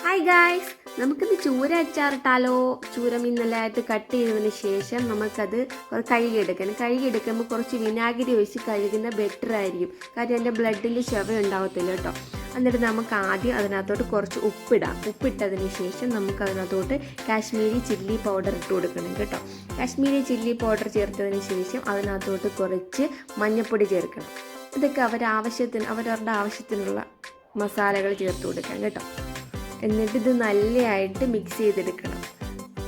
Hi guys, നമുക്കിത് ചൂര അച്ചാറിട്ടാലോ. ചൂര മീനെല്ലാമായിട്ട് കട്ട് ചെയ്തതിന് ശേഷം നമുക്കത് കഴുകിയെടുക്കുമ്പോൾ കുറച്ച് വിനാഗിരി ഒഴിച്ച് കഴുകുന്ന ബെറ്റർ ആയിരിക്കും. കാര്യം എൻ്റെ ബ്ലഡിൻ്റെ ചെവ ഉണ്ടാവത്തില്ല കേട്ടോ. എന്നിട്ട് നമുക്ക് ആദ്യം അതിനകത്തോട്ട് കുറച്ച് ഉപ്പിട്ടതിന് ശേഷം നമുക്ക് അതിനകത്തോട്ട് കാശ്മീരി ചില്ലി പൗഡർ ഇട്ട് കൊടുക്കണം കേട്ടോ. കാശ്മീരി ചില്ലി പൗഡർ ചേർത്തതിന് ശേഷം അതിനകത്തോട്ട് കുറച്ച് മഞ്ഞൾപ്പൊടി ചേർക്കണം. ഇതൊക്കെ അവരവരുടെ ആവശ്യത്തിനുള്ള മസാലകൾ ചേർത്ത് കൊടുക്കാം കേട്ടോ. എന്നിട്ട് ഇത് നല്ലതായിട്ട് മിക്സ് ചെയ്തെടുക്കണം.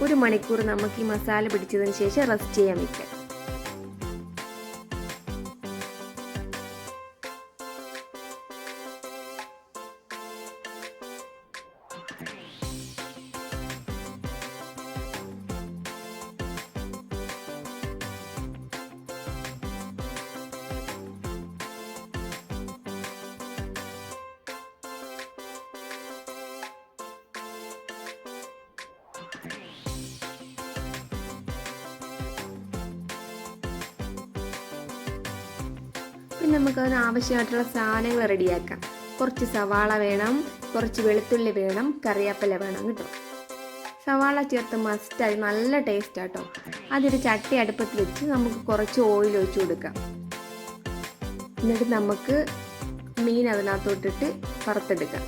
1 മണിക്കൂർ നമുക്ക് ഈ മസാല പിടിച്ചതിന് ശേഷം റെസ്റ്റ് ചെയ്യാൻ വയ്ക്കാം. പിന്നെ നമുക്കതിന് ആവശ്യമായിട്ടുള്ള സാധനങ്ങൾ റെഡിയാക്കാം. കുറച്ച് സവാള വേണം, കുറച്ച് വെളുത്തുള്ളി വേണം, കറിവേപ്പില വേണം കേട്ടോ. സവാള ചേർത്ത് മസ്റ്റായി നല്ല ടേസ്റ്റ് ആട്ടോ. അതൊരു ചട്ടി അടുപ്പത്തിൽ വെച്ച് നമുക്ക് കുറച്ച് ഓയിൽ ഒഴിച്ച് കൊടുക്കാം. എന്നിട്ട് നമുക്ക് മീൻ അതിനകത്തോട്ടിട്ട് വറുത്തെടുക്കാം.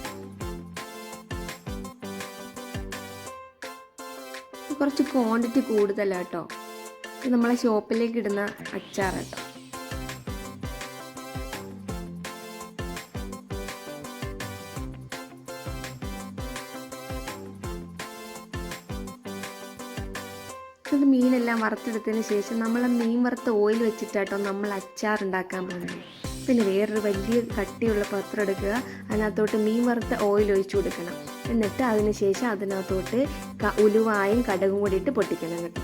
കുറച്ച് ക്വാണ്ടിറ്റി കൂടുതലാട്ടോ. ഇത് നമ്മളെ ഷോപ്പിലേക്ക് ഇടുന്ന അച്ചാറാട്ടോ. ഇത് മീനെല്ലാം വറുത്തെടുത്തതിന് ശേഷം നമ്മൾ മീൻ വറുത്ത ഓയിൽ വെച്ചിട്ടാട്ടോ നമ്മൾ അച്ചാർ ഉണ്ടാക്കാൻ പോകുന്നത്. പിന്നെ വേറൊരു വലിയ കട്ടിയുള്ള പാത്രം എടുക്കുക, അതിനകത്തോട്ട് മീൻ വറുത്ത ഓയിൽ ഒഴിച്ചു കൊടുക്കണം. എന്നിട്ട് അതിന് ശേഷം അതിനകത്തോട്ട് ഉലുവായും കടുകും കൂടിയിട്ട് പൊട്ടിക്കണം കേട്ടോ.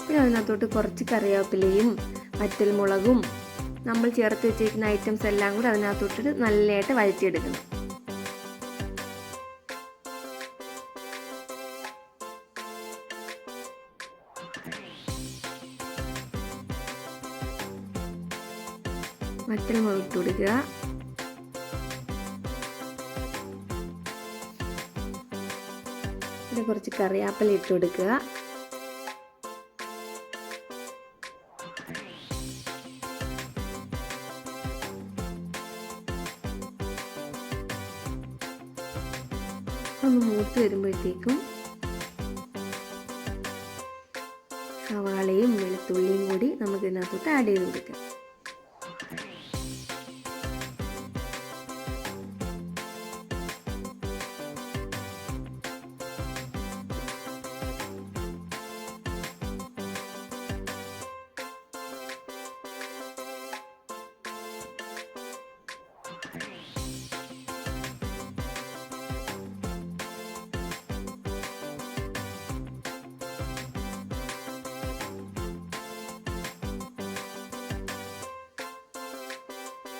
പിന്നെ അതിനകത്തോട്ട് കുറച്ച് കറിവേപ്പിലയും വറ്റൽമുളകും നമ്മൾ ചേർത്ത് വെച്ചിരിക്കുന്ന ഐറ്റംസ് എല്ലാം കൂടി അതിനകത്തോട്ട് നല്ലതായിട്ട് വഴറ്റിയെടുക്കണം. വറ്റൽമുളക് ഇട്ട് കൊടുക്കുക. പിന്നെ കുറച്ച് കറിവേപ്പില ഇട്ട് കൊടുക്കുക. ഒന്ന് മൂത്ത് വരുമ്പോഴത്തേക്കും സവാളയും വെളുത്തുള്ളിയും കൂടി നമുക്ക് ഇതിനകത്തോട്ട് ആഡ് ചെയ്ത് കൊടുക്കാം.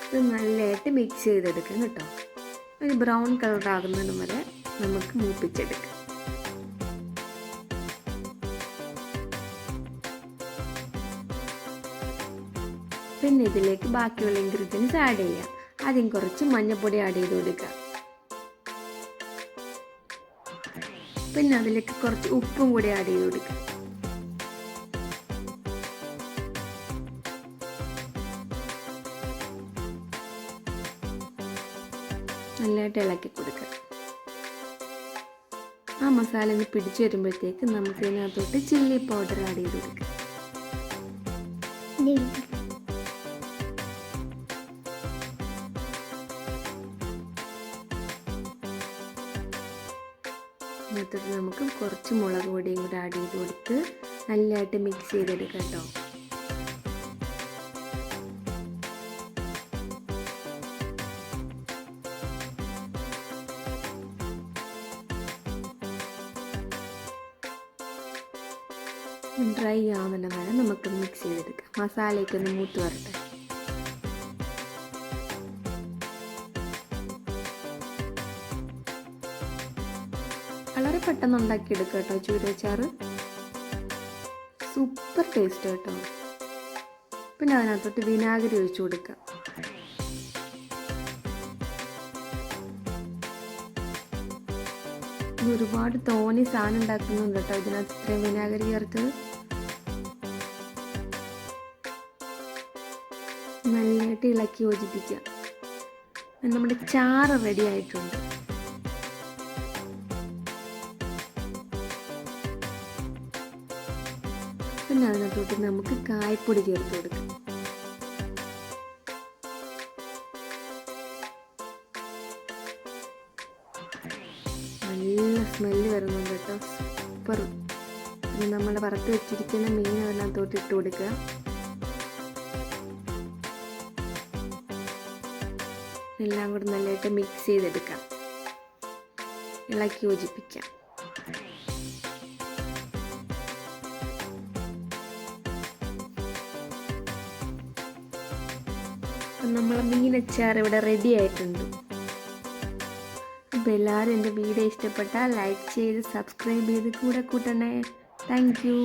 ഇത് നല്ലതായിട്ട് മിക്സ് ചെയ്തെടുക്കാം കേട്ടോ. ഒരു ബ്രൗൺ കളർ ആകുന്നതിന് വരെ നമുക്ക് മൂപ്പിച്ചെടുക്കാം. പിന്നെ ഇതിലേക്ക് ബാക്കിയുള്ള ഇൻഗ്രീഡിയൻസ് ആഡ് ചെയ്യാം. ആദ്യം കുറച്ച് മഞ്ഞൾപ്പൊടി ആഡ് ചെയ്ത് കൊടുക്കുക. പിന്നെ അതിലേക്ക് കുറച്ച് ഉപ്പും കൂടി ആഡ് ചെയ്ത് കൊടുക്കുക. നല്ലതായിട്ട് ഇളക്കി കൊടുക്കുക. ആ മസാല ഒന്ന് പിടിച്ചു വരുമ്പോഴത്തേക്ക് നമുക്ക് ഇതിനകത്തോട്ട് ചില്ലി പൗഡർ ആഡ് ചെയ്ത് കൊടുക്കാം. എന്നിട്ട് നമുക്ക് കുറച്ച് മുളക് പൊടിയും കൂടെ ആഡ് ചെയ്ത് കൊടുത്ത് നല്ലതായിട്ട് മിക്സ് ചെയ്തെടുക്കാം കേട്ടോ. ഡ്രൈ ആവുന്ന വരെ നമുക്ക് മിക്സ് ചെയ്തെടുക്കാം. മസാലയൊക്കെ ഒന്ന് മൂത്ത് വരട്ടെ. വളരെ പെട്ടെന്ന് ഉണ്ടാക്കിയെടുക്കാം കേട്ടോ ചൂരച്ചാറ്. സൂപ്പർ ടേസ്റ്റ് കേട്ടോ. പിന്നെ അതിനകത്തോട്ട് വിനാഗിരി ഒഴിച്ചു കൊടുക്കാം. ഒരുപാട് തോന്നി സാധനം ഉണ്ടാക്കുന്നുണ്ട് കേട്ടോ ഇതിനകത്ത് ഇത്രയും വിനാഗിരി ചേർത്ത്. നല്ലതായിട്ട് ഇളക്കി യോജിപ്പിക്കാം. നമ്മുടെ ചാറ് റെഡി ആയിട്ടുണ്ട്. പിന്നെ അതിനകത്തോട്ട് നമുക്ക് കായപ്പൊടി ചേർത്ത് കൊടുക്കാം. നല്ല സ്മെല്ല് വരുന്നുണ്ട് കേട്ടോ, സൂപ്പർ. പിന്നെ നമ്മൾ വറുത്ത് വെച്ചിരിക്കുന്ന മീൻ അതിനകത്തോട്ട് ഇട്ട് കൊടുക്കുക. എല്ലാം കൂടി നല്ലതായിട്ട് മിക്സ് ചെയ്തെടുക്കാം, ഇളക്കി യോജിപ്പിക്കാം. നമ്മളെ മീനച്ചാർ ഇവിടെ റെഡി ആയിട്ടുണ്ട്. അപ്പോൾ എല്ലാവരും എൻ്റെ വീഡിയോ ഇഷ്ടപ്പെട്ടാൽ ലൈക്ക് ചെയ്ത് സബ്സ്ക്രൈബ് ചെയ്ത് കൂടെ കൂട്ടണേ. Thank you.